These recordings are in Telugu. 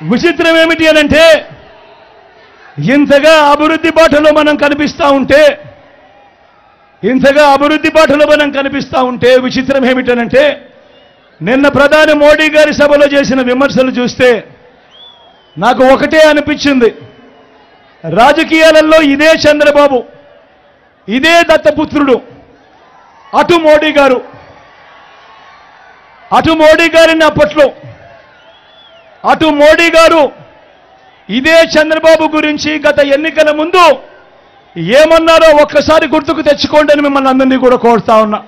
విచిత్రం ఏమిటి అనంటే ఇంతగా అభివృద్ధి బాటలో మనం కనిపిస్తా ఉంటే విచిత్రం ఏమిటనంటే నిన్న ప్రధాని మోడీ గారి సభలో చేసిన విమర్శలు చూస్తే నాకు ఒకటే అనిపించింది. రాజకీయాలలో ఇదే చంద్రబాబు, ఇదే దత్తపుత్రుడు, అటు మోడీ గారిని అప్పట్లో అటు మోడీ గారు ఇదే చంద్రబాబు గురించి గత ఎన్నికల ముందు ఏమన్నారో ఒక్కసారి గుర్తుకు తెచ్చుకోండి అని మిమ్మల్ని అందరినీ కూడా కోరుతా ఉన్నా.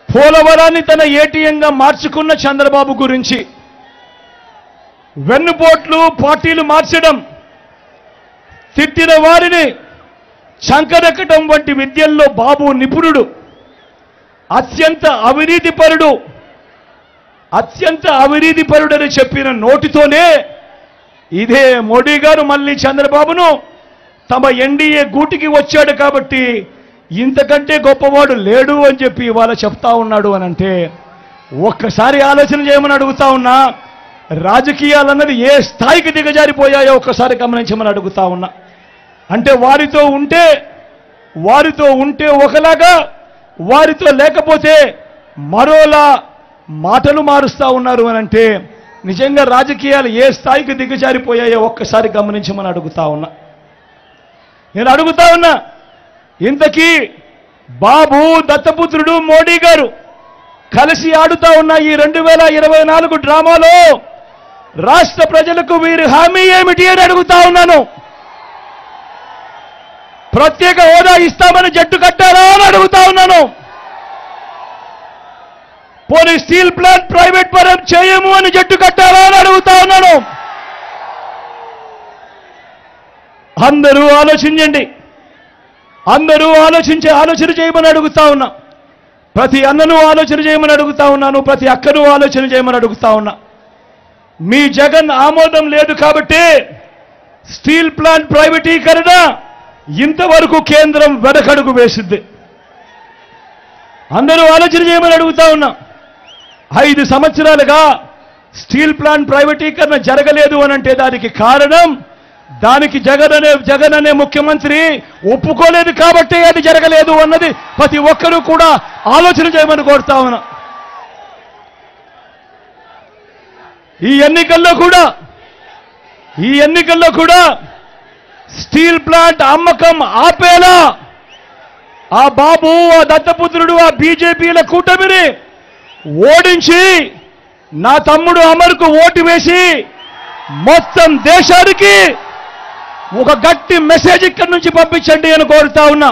పోలవరాన్ని తన ఏటీఎంగా మార్చుకున్న చంద్రబాబు గురించి వెన్నుపోట్లు పార్టీలు మార్చడం, తిట్టిన వారిని చంకరెక్కడం వంటి విద్యల్లో బాబు నిపుణుడు, అత్యంత అవినీతిపరుడని చెప్పిన నోటితోనే ఇదే మోడీ గారు మళ్ళీ చంద్రబాబును తమ ఎన్డీఏ గూటికి వచ్చాడు కాబట్టి ఇంతకంటే గొప్పవాడు లేడు అని చెప్పి ఇవాళ చెప్తా ఉన్నాడు అనంటే ఒక్కసారి ఆలోచన చేయమని అడుగుతా ఉన్నా. రాజకీయాలన్నది ఏ స్థాయికి దిగజారిపోయాయో ఒక్కసారి గమనించమని అడుగుతా ఉన్నా. అంటే వారితో ఉంటే ఒకలాగా, వారితో లేకపోతే మరోలా మాటలు మారుస్తా ఉన్నారు అనంటే నిజంగా రాజకీయాలు ఏ స్థాయికి దిగజారిపోయాయో ఒక్కసారి గమనించమని అడుగుతా ఉన్నా. నేను అడుగుతా ఉన్నా, ఇంతకీ బాబు, దత్తపుత్రుడు, మోడీ గారు కలిసి ఆడుతా ఉన్న ఈ 2024 డ్రామాలో రాష్ట్ర ప్రజలకు వీరి హామీ ఏమిటి అని అడుగుతా ఉన్నాను. ప్రత్యేక హోదా ఇస్తామని జట్టు కట్టారా అని అడుగుతా ఉన్నాను. పోనీ స్టీల్ ప్లాంట్ ప్రైవేట్ పరం చేయము అని జట్టు కట్టారా అని అడుగుతా ఉన్నాను. అందరూ ఆలోచించండి, ఆలోచన చేయమని అడుగుతా ఉన్నా. ప్రతి అన్నను ఆలోచన చేయమని అడుగుతా ఉన్నాను, ప్రతి అక్కను ఆలోచన చేయమని అడుగుతా ఉన్నా. మీ జగన్ ఆమోదం లేదు కాబట్టి స్టీల్ ప్లాంట్ ప్రైవేటీకరణ ఇంతవరకు కేంద్రం వెనకడుగు వేసింది. అందరూ ఆలోచన చేయమని అడుగుతా ఉన్నా. 5 సంవత్సరాలుగా స్టీల్ ప్లాంట్ ప్రైవేటీకరణ జరగలేదు అనంటే దానికి కారణం, దానికి జగన్ అనే ముఖ్యమంత్రి ఒప్పుకోలేదు కాబట్టి అది జరగలేదు అన్నది ప్రతి ఒక్కరూ కూడా ఆలోచన చేయమని కోరుతా ఉన్నా. ఈ ఎన్నికల్లో కూడా స్టీల్ ప్లాంట్ అమ్మకం ఆపేలా ఆ బాబు, ఆ దత్తపుత్రుడు, ఆ బీజేపీల కూటమిని ఓడించి నా తమ్ముడు అమర్కు ఓటు వేసి మొత్తం దేశానికి ఒక గట్టి మెసేజ్ ఇక్కడి నుంచి పంపించండి అని కోరుతా ఉన్నా.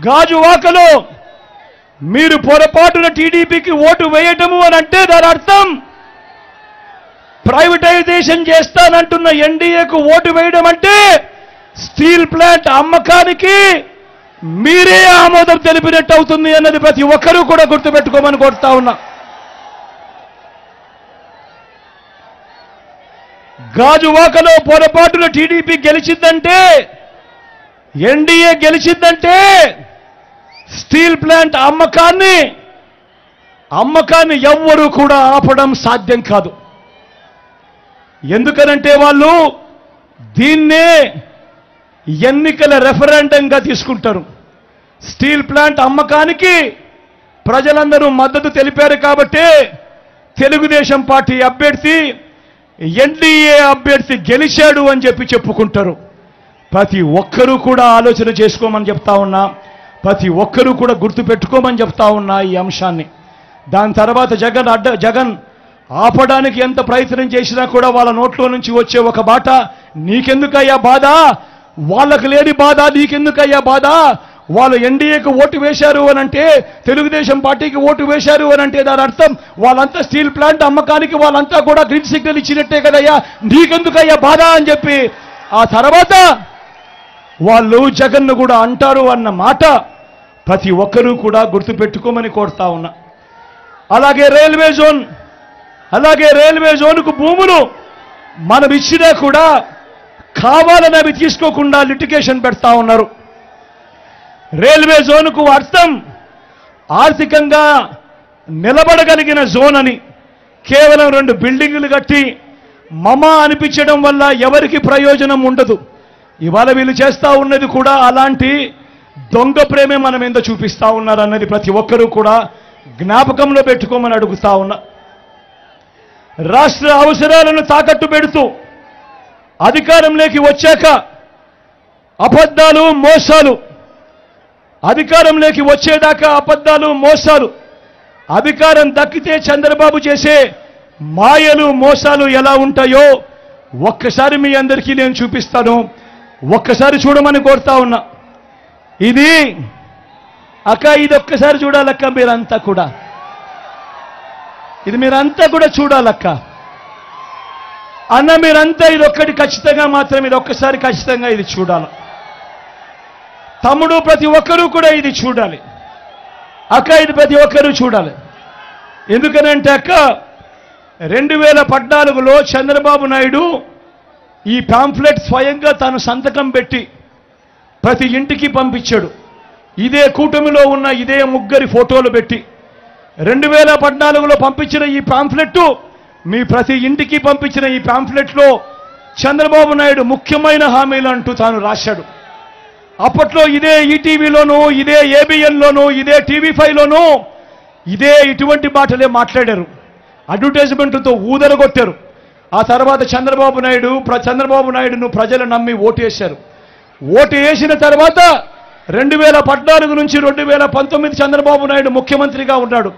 గాజువాకలో మీరు పొరపాటున టీడీపీకి ఓటు వేయటము అని అంటే దాని అర్థం ప్రైవేటైజేషన్ చేస్తానంటున్న ఎన్డీఏకు ఓటు వేయడం అంటే స్టీల్ ప్లాంట్ అమ్మకానికి మీరే ఆమోదం తెలిపినట్టు అవుతుంది అన్నది ప్రతి ఒక్కరూ కూడా గుర్తుపెట్టుకోమని కోరుతా ఉన్నా. గాజువాకలో పొరపాటున టీడీపీ గెలిచిందంటే, ఎన్డీఏ గెలిచిందంటే స్టీల్ ప్లాంట్ అమ్మకాన్ని ఎవ్వరూ కూడా ఆపడం సాధ్యం కాదు. ఎందుకనంటే వాళ్ళు దీన్నే ఎన్నికల రెఫరెండంగా తీసుకుంటారు. స్టీల్ ప్లాంట్ అమ్మకానికి ప్రజలందరూ మద్దతు తెలిపారు కాబట్టి తెలుగుదేశం పార్టీ అభ్యర్థి, ఎన్డీఏ అభ్యర్థి గెలిచాడు అని చెప్పుకుంటారు. ప్రతి ఒక్కరూ కూడా ఆలోచన చేసుకోమని చెప్తా ఉన్నా, ప్రతి ఒక్కరూ కూడా గుర్తుపెట్టుకోమని చెప్తా ఉన్నా ఈ అంశాన్ని. దాని తర్వాత జగన్ ఆపడానికి ఎంత ప్రయత్నం చేసినా కూడా వాళ్ళ నోట్లో నుంచి వచ్చే ఒక బాట, నీకెందుకయ్యా బాధ, వాళ్ళకు లేని బాధ నీకెందుకయ్యా బాధ, వాళ్ళు ఎన్డీఏకు ఓటు వేశారు అనంటే, తెలుగుదేశం పార్టీకి ఓటు వేశారు అనంటే దాని అర్థం వాళ్ళంతా స్టీల్ ప్లాంట్ అమ్మకానికి వాళ్ళంతా కూడా గ్రీన్ సిగ్నల్ ఇచ్చినట్టే కదయ్యా, నీకెందుకయ్యా బాధ అని చెప్పి ఆ తర్వాత వాళ్ళు జగన్ను కూడా అంటారు అన్న మాట ప్రతి ఒక్కరూ కూడా గుర్తుపెట్టుకోమని కోరుతా ఉన్నా. అలాగే రైల్వే జోన్కు భూములు మనం ఇచ్చినా కూడా కావాలని అవి తీసుకోకుండా లిటిగేషన్ పెడతా ఉన్నారు. రైల్వే జోన్కు అర్థం ఆర్థికంగా నిలబడగలిగిన జోన్ అని కేవలం 2 బిల్డింగులు కట్టి మమా అనిపించడం వల్ల ఎవరికి ప్రయోజనం ఉండదు. ఇవాళ వీళ్ళు చేస్తూ ఉన్నది కూడా అలాంటి దొంగ ప్రేమే మనం ఎంత చూపిస్తా ఉన్నారన్నది ప్రతి ఒక్కరూ కూడా జ్ఞాపకంలో పెట్టుకోమని అడుగుతా ఉన్నా. రాష్ట్ర అవసరాలను తాకట్టు పెడుతూ అధికారంలోకి వచ్చాక అబద్ధాలు మోసాలు, అధికారంలోకి వచ్చేదాకా అబద్ధాలు మోసాలు, అధికారం దక్కితే చంద్రబాబు చేసే మాయలు మోసాలు ఎలా ఉంటాయో ఒక్కసారి మీ అందరికీ నేను చూపిస్తాను. ఒక్కసారి చూడమని కోరుతా ఉన్నా. ఇది ఇది ఒక్కసారి చూడాలక్క, మీరంతా కూడా ఇది మీరంతా కూడా చూడాలక్క. అన్న మీరంతా ఇది ఒక్కటి ఖచ్చితంగా మాత్రం ఇది ఒక్కసారి ఖచ్చితంగా ఇది చూడాలి. తమ్ముడు ప్రతి ఒక్కరూ కూడా ఇది చూడాలి. అక్క ఇది ప్రతి ఒక్కరూ చూడాలి. ఎందుకనంటే అక్క 2014లో చంద్రబాబు నాయుడు ఈ పాంఫ్లెట్ స్వయంగా తాను సంతకం పెట్టి ప్రతి ఇంటికి పంపించాడు. ఇదే కూటమిలో ఉన్న ఇదే ముగ్గురి ఫోటోలు పెట్టి 2014లో పంపించిన ఈ పాంఫ్లెట్, మీ ప్రతి ఇంటికి పంపించిన ఈ పాంఫ్లెట్లో చంద్రబాబు నాయుడు ముఖ్యమైన హామీలు అంటూ తాను రాశాడు. అప్పట్లో ఇదే ఈటీవీలోనూ, ఇదే ఏబిఎన్లోనూ, ఇదే టీవీ5లోనూ ఇదే ఇటువంటి మాటలే మాట్లాడారు. అడ్వర్టైజ్మెంట్లతో ఊదరగొట్టారు. ఆ తర్వాత చంద్రబాబు నాయుడును ప్రజలు నమ్మి ఓటు వేశారు. ఓటు వేసిన తర్వాత 2014 నుంచి 2019 చంద్రబాబు నాయుడు ముఖ్యమంత్రిగా ఉన్నాడు.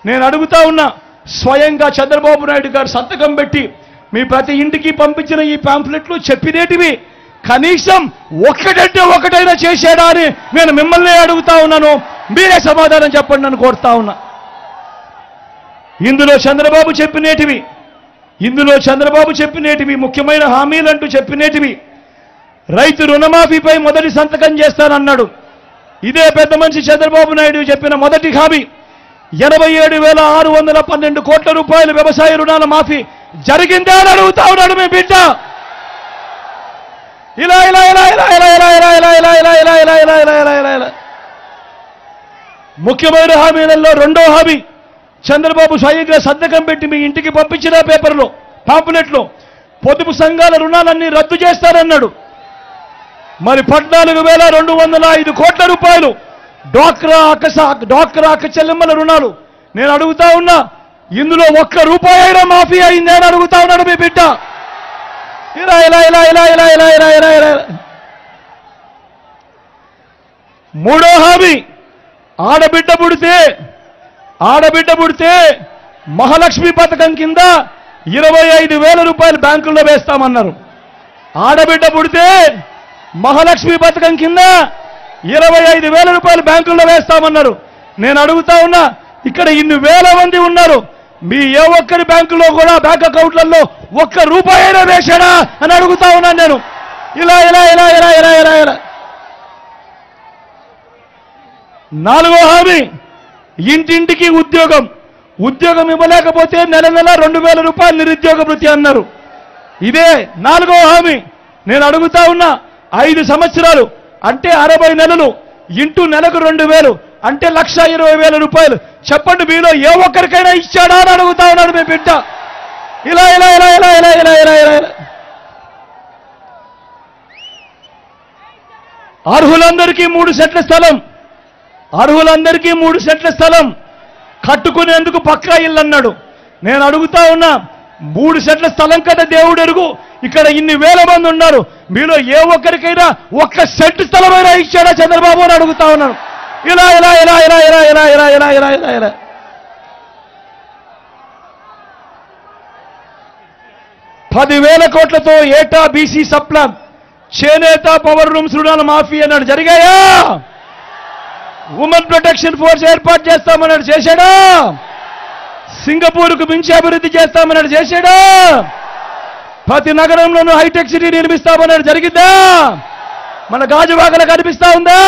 నేను అడుగుతా ఉన్నా, స్వయంగా చంద్రబాబు నాయుడు గారు సంతకం పెట్టి మీ ప్రతి ఇంటికి పంపించిన ఈ పాంఫ్లెట్లు చెప్పినేటివి కనీసం ఒక్కటంటే ఒకటైనా చేశాడా అని నేను మిమ్మల్ని అడుగుతా ఉన్నాను. మీరే సమాధానం చెప్పండి అని కోరుతా ఉన్నా. ఇందులో చంద్రబాబు చెప్పినేటివి ముఖ్యమైన హామీలంటూ చెప్పినేటివి, రైతు రుణమాఫీపై మొదటి సంతకం చేస్తానన్నాడు. ఇదే పెద్ద మనిషి చంద్రబాబు నాయుడు చెప్పిన మొదటి హామీ 87,612 కోట్ల రూపాయల వ్యవసాయ రుణాల మాఫీ జరిగిందా అని అడుగుతా ఉన్నాడు మీ బిడ్డ. ఇలా ఇలా ఇలా ఇలా ఇలా ఇలా ఇలా ఇలా ఇలా ఇలా ఇలా ఇలా ఇలా ఇలా ఇలా ఇలా ఇలా ముఖ్యమైన హామీలలో రెండో హామీ చంద్రబాబు స్వయంగా సంతకం పెట్టి మీ ఇంటికి పంపించిన పేపర్లో పాంప్లెట్లో పొదుపు సంఘాల రుణాలన్నీ రద్దు చేస్తారన్నాడు. మరి 14,205 కోట్ల రూపాయలు డ్వాక్రా అక్క చెల్లెమ్మల రుణాలు. నేను అడుగుతా ఉన్నా, ఇందులో ఒక్క రూపాయి అయినా మాఫీ అయింది అని అడుగుతా ఉన్నాడు మీ బిడ్డ. ఇలా ఇలా ఇలా ఇలా ఇలా ఇలా ఇలా ఇలా ఇలా మూడో హామీ ఆడబిడ్డ పుడితే మహాలక్ష్మి పథకం కింద 25,000 రూపాయలు బ్యాంకుల్లో వేస్తామన్నారు. ఆడబిడ్డ పుడితే మహాలక్ష్మి పథకం కింద 25,000 రూపాయలు బ్యాంకుల్లో వేస్తామన్నారు. నేను అడుగుతా ఉన్నా, ఇక్కడ ఇన్ని వేల మంది ఉన్నారు, మీ ఏ ఒక్కరి బ్యాంకులో కూడా బ్యాంక్ అకౌంట్లలో ఒక్క రూపాయి అయినా వేశాడా అని అడుగుతా ఉన్నాను నేను. ఇలా ఇలా ఇలా ఇలా ఇలా ఇలా ఇలా నాలుగో హామీ ఇంటింటికి ఉద్యోగం ఇవ్వలేకపోతే నెల 2,000 రూపాయలు నిరుద్యోగ భృతి అన్నారు. ఇదే నాలుగో హామీ. నేను అడుగుతా ఉన్నా, 5 సంవత్సరాలు అంటే 60 నెలలు ఇంటూ నెలకు 2,000 అంటే 1,20,000 రూపాయలు. చెప్పండి, మీలో ఏ ఒక్కరికైనా ఇచ్చాడా అని అడుగుతా ఉన్నాడు మీ బిడ్డ. ఇలా ఇలా ఇలా ఇలా ఇలా ఇలా ఇలా ఇలా అర్హులందరికీ 3 సెంట్ల స్థలం కట్టుకునేందుకు పక్కా ఇల్లు అన్నాడు. నేను అడుగుతా ఉన్నా, 3 సెంట్ల స్థలం కదా దేవుడు ఎరుగు, ఇక్కడ ఇన్ని వేల మంది ఉన్నారు, మీలో ఏ ఒక్కరికైనా 1 సెంట్ స్థలమైనా ఇచ్చాడా చంద్రబాబు అని అడుగుతా ఉన్నాను. ఇలా ఇలా ఇలా ఇలా ఇలా ఇలా ఇలా ఇలా ఇలా ఇలా ఇలా 10,000 కోట్లతో ఏటా బీసీ సప్లాన్, చేనేత పవర్ రూమ్స్ రుణాల మాఫీ అన్నాడు. జరిగాయా? ఉమెన్ ప్రొటెక్షన్ ఫోర్స్ ఏర్పాటు చేస్తామన్నాడు. చేశాడా? సింగపూర్కు మించి అభివృద్ధి చేస్తామన్నాడు. చేశాడా? ప్రతి నగరంలోనూ హైటెక్ సిటీ నిర్మిస్తామన్నాడు. జరిగిందా? మన గాజువాకలో కనిపిస్తా ఉందా?